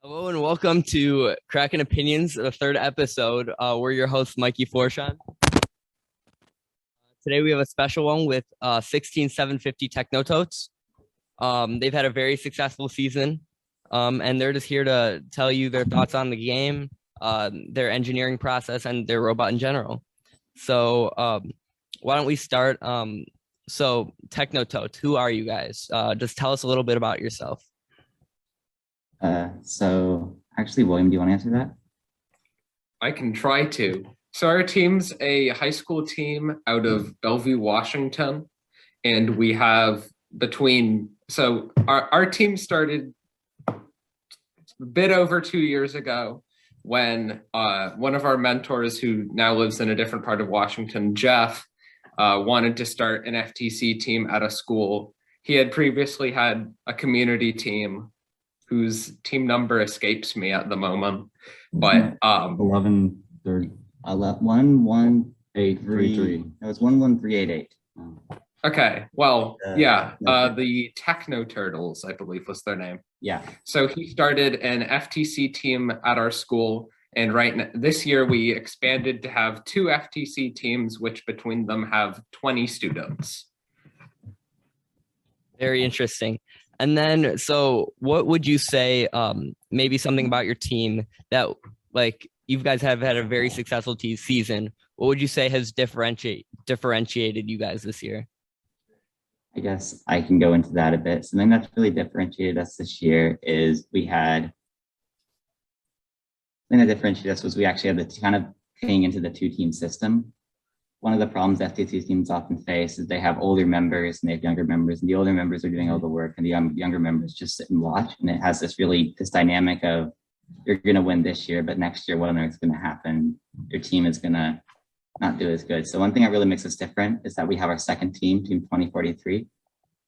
Hello and welcome to Kraken Opinions, the third episode. We're your hosts, Mikey Forshawn. Today we have a special one with 16750 Technototes. They've had a very successful season, and they're just here to tell you their thoughts on the game, their engineering process, and their robot in general. So why don't we start? So Technototes, who are you guys? Just tell us a little bit about yourself. So actually, William, do you want to answer that? I can try to. So our team's a high school team out of Bellevue, Washington. And we have our team started a bit over 2 years ago when one of our mentors, who now lives in a different part of Washington, Jeff, wanted to start an FTC team at a school. He had previously had a community team whose team number escapes me at the moment, but 11333. No, it's 11388. Okay, well, the Technoturtles, I believe, was their name. Yeah. So he started an FTC team at our school, and this year we expanded to have 2 FTC teams, which between them have 20 students. Very interesting. And then, so what would you say, maybe something about your team that, like, you guys have had a very successful season. What would you say has differentiated you guys this year? I guess I can go into that a bit. Something that's really differentiated us this year is we actually had the kind of paying into the 2-team system. One of the problems FTC teams often face is they have older members and they have younger members, and the older members are doing all the work and the younger members just sit and watch. And it has this dynamic of, you're going to win this year, but next year, what on earth is going to happen? Your team is going to not do as good. So one thing that really makes us different is that we have our second team, Team 2043.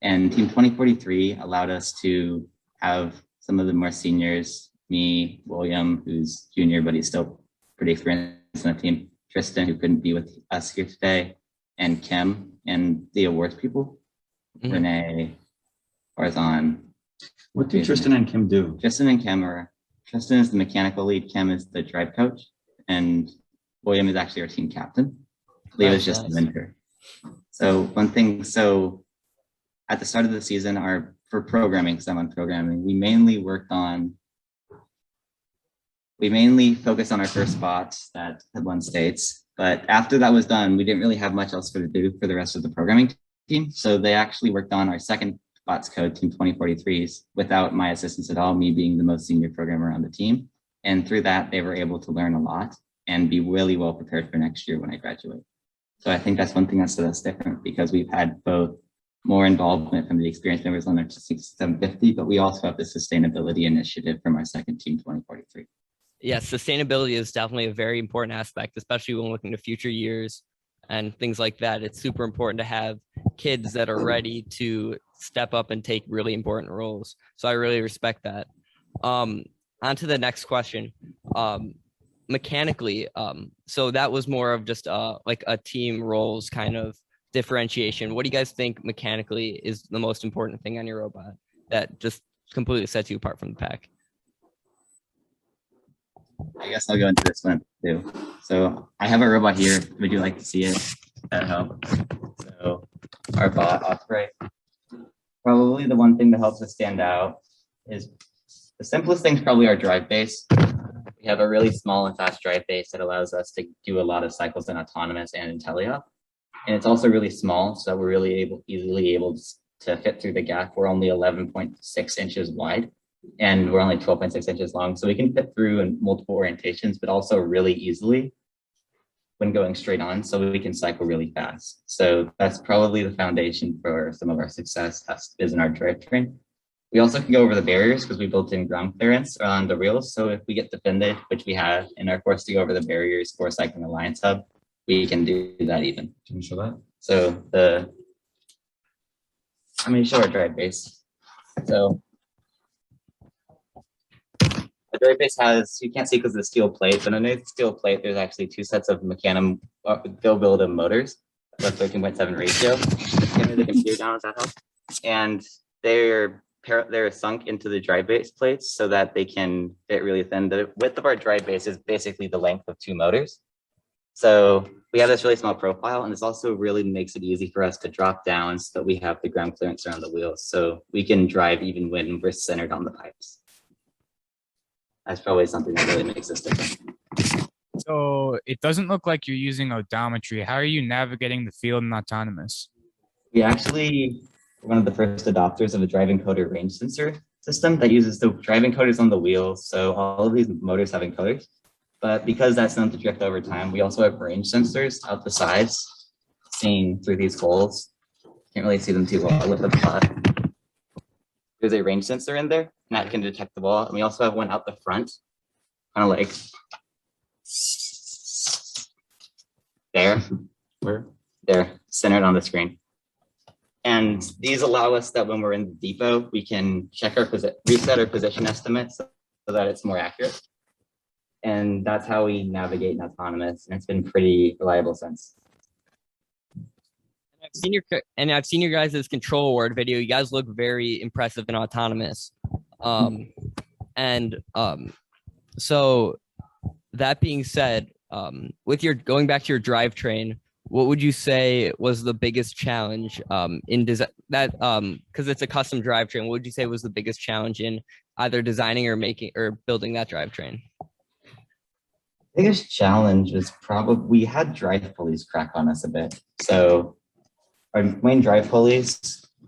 And Team 2043 allowed us to have some of the more seniors, me, William, who's junior, but he's still pretty experienced on the team, Tristan, who couldn't be with us here today, and Kim, and the awards people, Renee, Farzan. What do Tristan and Kim do? Tristan is the mechanical lead, Kim is the drive coach, and William is actually our team captain. Leo is just the mentor. So at the start of the season, for programming, because I'm on programming, we mainly focused on our first spots that had won states. But after that was done, we didn't really have much else to do for the rest of the programming team. So they actually worked on our second spots code, Team 2043s, without my assistance at all, me being the most senior programmer on the team. And through that, they were able to learn a lot and be really well prepared for next year when I graduate. So I think that's one thing that's different, because we've had both more involvement from the experienced members on our 750, but we also have the sustainability initiative from our second Team 2043. Yes, sustainability is definitely a very important aspect, especially when looking to future years and things like that. It's super important to have kids that are ready to step up and take really important roles. So I really respect that. On to the next question. Mechanically, so that was more of just like a team roles kind of differentiation. What do you guys think mechanically is the most important thing on your robot that just completely sets you apart from the pack? I guess I'll go into this one too. So I have a robot here. Would you like to see it? That help. So our bot Osprey. Probably the one thing that helps us stand out is the simplest thing is probably our drive base. We have a really small and fast drive base that allows us to do a lot of cycles in autonomous and in teleop. And it's also really small, so we're really easily able to fit through the gap. We're only 11.6 inches wide, and we're only 12.6 inches long. So we can fit through in multiple orientations, but also really easily when going straight on, so we can cycle really fast. So that's probably the foundation for some of our success is in our drivetrain. We also can go over the barriers because we built in ground clearance on the reels. So if we get defended, which we have, and are forced to go over the barriers for cycling Alliance Hub, we can do that even. Can you show that? So I'm going to show our drive base. So the drive base has, you can't see because of the steel plate, but underneath the steel plate, there's actually 2 sets of build motors, with 13.7 ratio. Give me the computer down, does that help? And they're they're sunk into the dry base plates so that they can fit really thin. The width of our dry base is basically the length of 2 motors. So we have this really small profile, and this also really makes it easy for us to drop down so that we have the ground clearance around the wheels. So we can drive even when we're centered on the pipes. That's probably something that really makes us different. So it doesn't look like you're using odometry. How are you navigating the field in autonomous? We actually were one of the first adopters of a drive encoder range sensor system that uses the drive encoders on the wheels. So all of these motors have encoders. But because that's known to drift over time, we also have range sensors out the sides, seen through these holes. Can't really see them too well with the plot. There's a range sensor in there, and that can detect the ball. And we also have one out the front, kind of like there, there, centered on the screen. And these allow us that when we're in the depot, we can check our reset our position estimates so that it's more accurate. And that's how we navigate in autonomous, and it's been pretty reliable since. I've seen your guys' control award video. You guys look very impressive in autonomous. So that being said, with your going back to your drivetrain, what would you say was the biggest challenge in design that because it's a custom drivetrain? What would you say was the biggest challenge in either designing or making or building that drivetrain? Biggest challenge is probably we had drive pulleys crack on us a bit. So our main drive pulleys,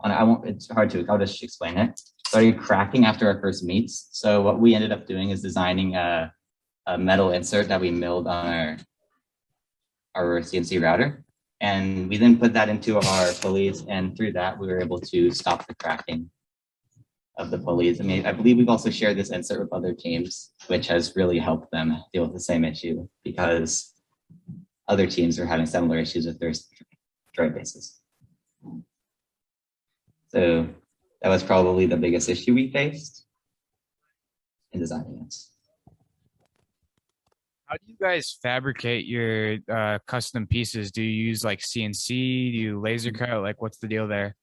it's hard to, I'll just explain it. Started cracking after our first meets. So what we ended up doing is designing a metal insert that we milled on our CNC router. And we then put that into our pulleys, and through that, we were able to stop the cracking of the pulleys. I mean, I believe we've also shared this insert with other teams, which has really helped them deal with the same issue because other teams are having similar issues with their drive bases. So that was probably the biggest issue we faced in designing it. How do you guys fabricate your custom pieces? Do you use like CNC? Do you laser cut? Like, what's the deal there?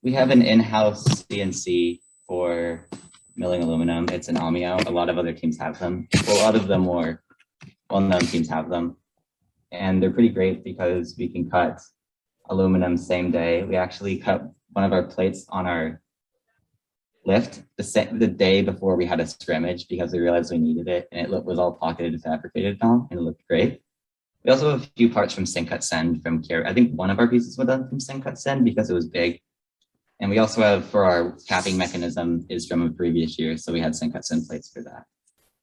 We have an in-house CNC for milling aluminum. It's an Omeo. A lot of other teams have them. Well, a lot of the more well-known teams have them. And they're pretty great because we can cut aluminum same day. We actually cut one of our plates on our lift the day before we had a scrimmage because we realized we needed it, and it was all pocketed and fabricated on, and it looked great. We also have a few parts from Sink Cut Send from Care. I think one of our pieces was done from Sink Cut Send because it was big. And we also have, for our capping mechanism, is from a previous year, so we had Sink Cut Send plates for that.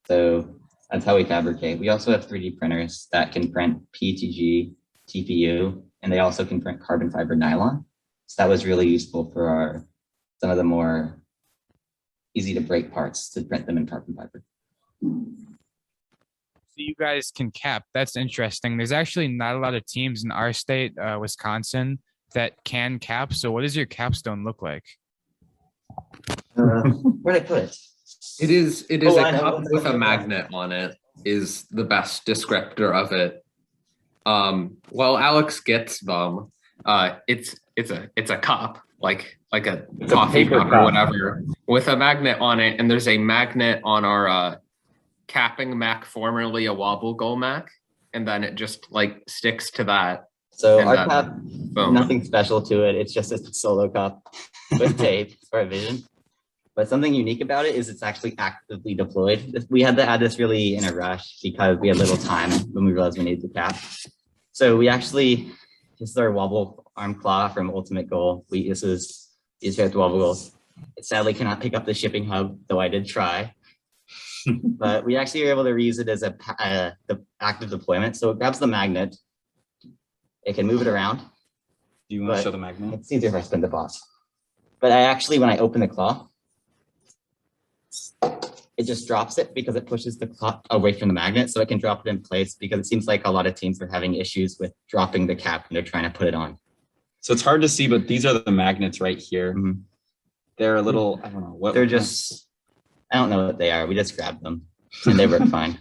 So that's how we fabricate. We also have 3D printers that can print PETG, TPU, and they also can print carbon fiber nylon. So that was really useful for some of the more easy to break parts to print them in carbon fiber. So you guys can cap. That's interesting. There's actually not a lot of teams in our state, Wisconsin, that can cap. So what does your capstone look like? Where'd I put it? It is a I know. cup with a magnet on it is the best descriptor of it. Well, Alex gets them. It's a cup, like a coffee cup or whatever, with a magnet on it, and there's a magnet on our capping mech, formerly a wobble goal mech, and then it just like sticks to that. So and our cup, boom. nothing special to it. It's just a solo cup with tape for our vision. But something unique about it is it's actually actively deployed. We had to add this really in a rush because we had little time when we realized we needed to cap. So we actually, this is our wobble arm claw from Ultimate Goal. These are the wobble goals. It sadly cannot pick up the shipping hub, though I did try. But we actually were able to reuse it as the active deployment. So it grabs the magnet. It can move it around. Do you want to show the magnet? It's easier if I spin the box. But I actually, when I open the claw, it just drops it because it pushes the claw away from the magnet, so it can drop it in place because it seems like a lot of teams are having issues with dropping the cap when they're trying to put it on. So it's hard to see, but these are the magnets right here. Mm-hmm. They're a little, I don't know what. They're just, I don't know what they are. We just grabbed them and they work fine.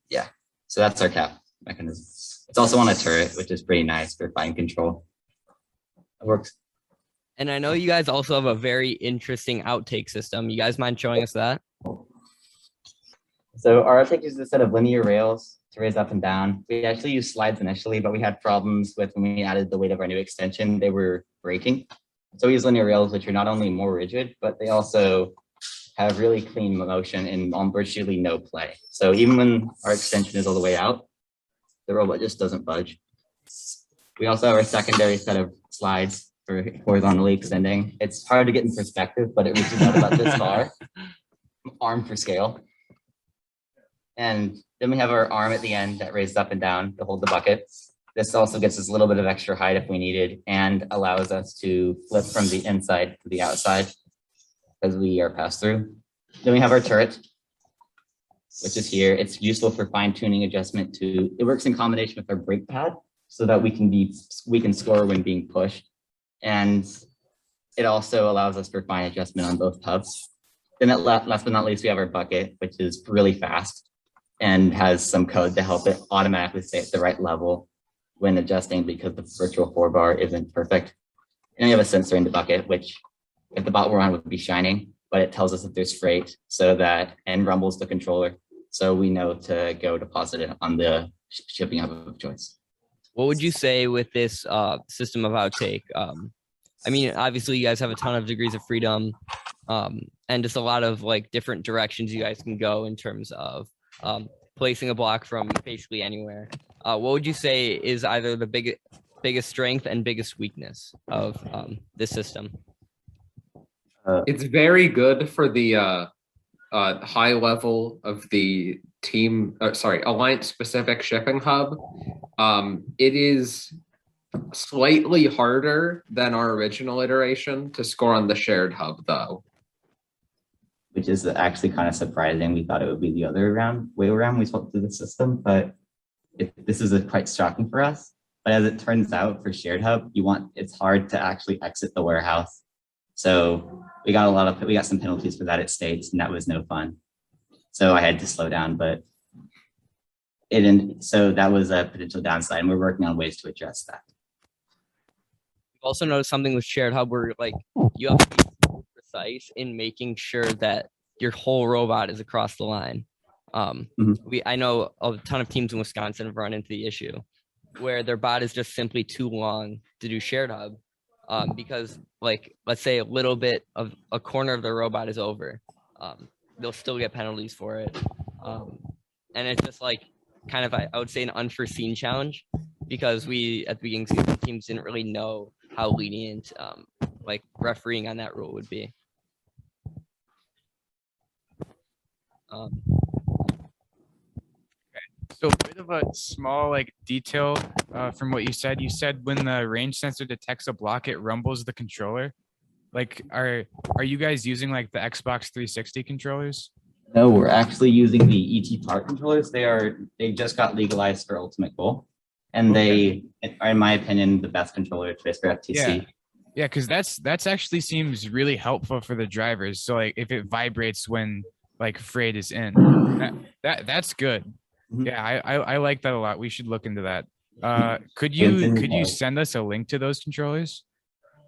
Yeah, so that's our cap mechanism. It's also on a turret, which is pretty nice for fine control. It works And I know you guys also have a very interesting outtake system. You guys mind showing us that? So our outtake uses a set of linear rails to raise up and down. We actually used slides initially, but we had problems with when we added the weight of our new extension, they were breaking. So we use linear rails, which are not only more rigid, but they also have really clean motion and virtually no play. So even when our extension is all the way out, the robot just doesn't budge. We also have our secondary set of slides for horizontally extending. It's hard to get in perspective, but it reaches out about this far, arm for scale. And then we have our arm at the end that raises up and down to hold the bucket. This also gets us a little bit of extra height if we needed and allows us to flip from the inside to the outside as we are passed through. Then we have our turret, which is here. It's useful for fine tuning adjustment to, it works in combination with our brake pad so that we can score when being pushed. And it also allows us for fine adjustment on both hubs. Then last but not least, we have our bucket, which is really fast and has some code to help it automatically stay at the right level when adjusting because the virtual 4-bar isn't perfect. And we have a sensor in the bucket, which if the bot were on would be shining, but it tells us if there's freight and rumbles the controller. So we know to go deposit it on the shipping hub of choice. What would you say with this system of outtake? I mean, obviously you guys have a ton of degrees of freedom and just a lot of like different directions you guys can go in terms of placing a block from basically anywhere. What would you say is either the biggest strength and biggest weakness of this system? It's very good for the high level of the alliance specific shipping hub. It is slightly harder than our original iteration to score on the shared hub though. Which is actually kind of surprising. We thought it would be the other way around we swapped through the system, but this is quite shocking for us. But as it turns out for shared hub, it's hard to actually exit the warehouse. So we got some penalties for that at States, and that was no fun. So I had to slow down, but so that was a potential downside, and we're working on ways to address that. I've also noticed something with shared hub where like you have to be so precise in making sure that your whole robot is across the line. I know a ton of teams in Wisconsin have run into the issue where their bot is just simply too long to do shared hub because like, let's say a little bit of a corner of the robot is over. They'll still get penalties for it. And it's just like kind of, I would say an unforeseen challenge because we at the beginning of the season teams didn't really know how lenient like refereeing on that rule would be. So a bit of a small like detail from what you said. You said when the range sensor detects a block, it rumbles the controller. Like, are you guys using like the Xbox 360 controllers? No, we're actually using the ET Park controllers. They just got legalized for Ultimate Goal, and they are, in my opinion, the best controller choice for FTC. Yeah, because that's actually seems really helpful for the drivers. So like if it vibrates when like freight is in, that's good. Mm-hmm. Yeah, I like that a lot. We should look into that. Could you send us a link to those controllers?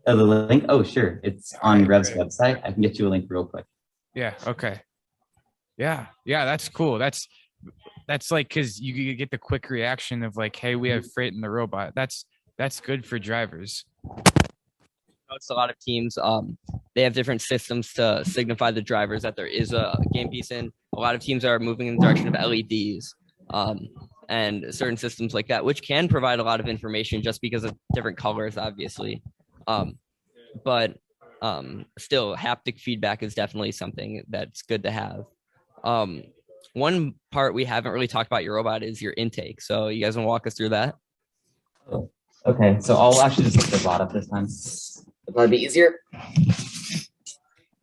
Oh, the link? Oh, sure. It's on Rev's website. I can get you a link real quick. Yeah. Okay. Yeah. That's cool. That's like because you get the quick reaction of like, hey, we have freight in the robot. That's good for drivers. It's a lot of teams. They have different systems to signify the drivers that there is a game piece in. A lot of teams are moving in the direction of LEDs. And certain systems like that, which can provide a lot of information just because of different colors, obviously. But still, haptic feedback is definitely something that's good to have. One part we haven't really talked about your robot is your intake. So you guys want to walk us through that? Oh, okay, so I'll actually just look the bot up this time. It'll probably be easier.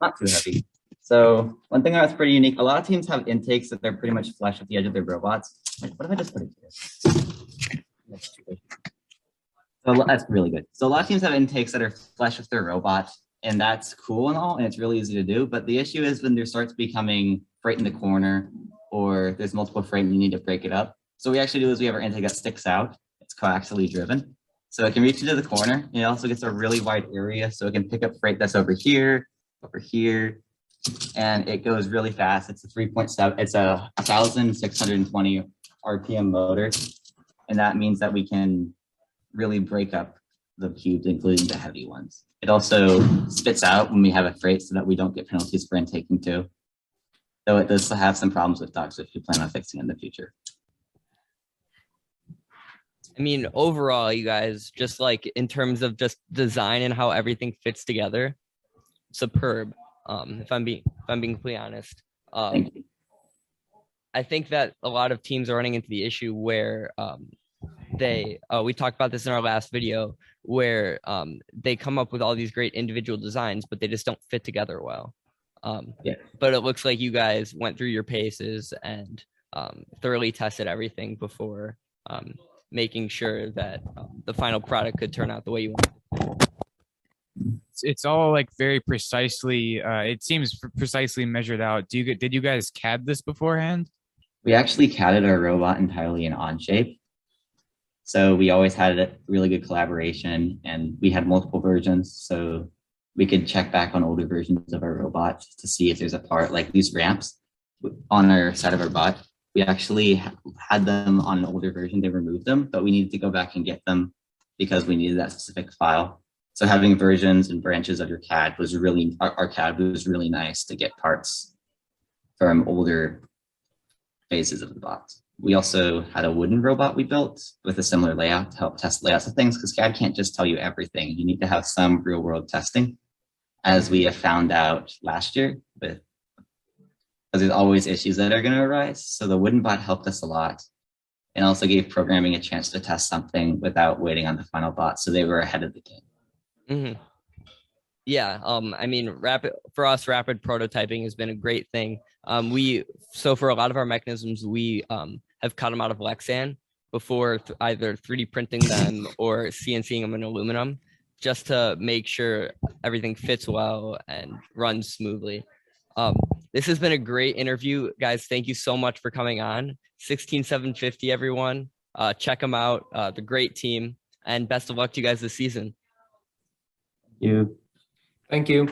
Not too heavy. So one thing that's pretty unique, a lot of teams have intakes that they're pretty much flush with the edge of their robots. What if I just put it here? That's too good. So that's really good. So a lot of teams have intakes that are flush with their robot, and that's cool and all, and it's really easy to do. But the issue is when there starts becoming freight in the corner, or there's multiple freight and you need to break it up. So what we actually do is we have our intake that sticks out. It's coaxially driven. So it can reach into the corner. It also gets a really wide area, so it can pick up freight that's over here, and it goes really fast. It's a 3.7. It's a 1,620 RPM motor, and that means that we can really break up the cubes, including the heavy ones. It also spits out when we have a freight, so that we don't get penalties for intaking too. Though it does have some problems with dogs, which we plan on fixing in the future. I mean, overall, you guys, just like in terms of just design and how everything fits together, superb. If I'm being completely honest, Thank you. I think that a lot of teams are running into the issue where we talked about this in our last video, where they come up with all these great individual designs, but they just don't fit together well. But it looks like you guys went through your paces and thoroughly tested everything before making sure that the final product could turn out the way you want. It's all like very precisely. It seems precisely measured out. Did you guys CAD this beforehand? We actually CAD'd our robot entirely in Onshape. So we always had a really good collaboration, and we had multiple versions. So we could check back on older versions of our robot to see if there's a part like these ramps on our side of our bot. We actually had them on an older version. They removed them, but we needed to go back and get them because we needed that specific file. So having versions and branches of your CAD was really, our CAD was really nice to get parts from older phases of the bot. We also had a wooden robot we built with a similar layout to help test layouts of things, because CAD can't just tell you everything. You need to have some real world testing, as we have found out last year, because there's always issues that are going to arise. So the wooden bot helped us a lot, and also gave programming a chance to test something without waiting on the final bot. So they were ahead of the game. Mm-hmm. Yeah, I mean, rapid prototyping has been a great thing. So for a lot of our mechanisms, we have cut them out of Lexan before either 3D printing them or CNCing them in aluminum, just to make sure everything fits well and runs smoothly. This has been a great interview, guys. Thank you so much for coming on. 16750, everyone. Check them out. The great team, and best of luck to you guys this season. You. Thank you.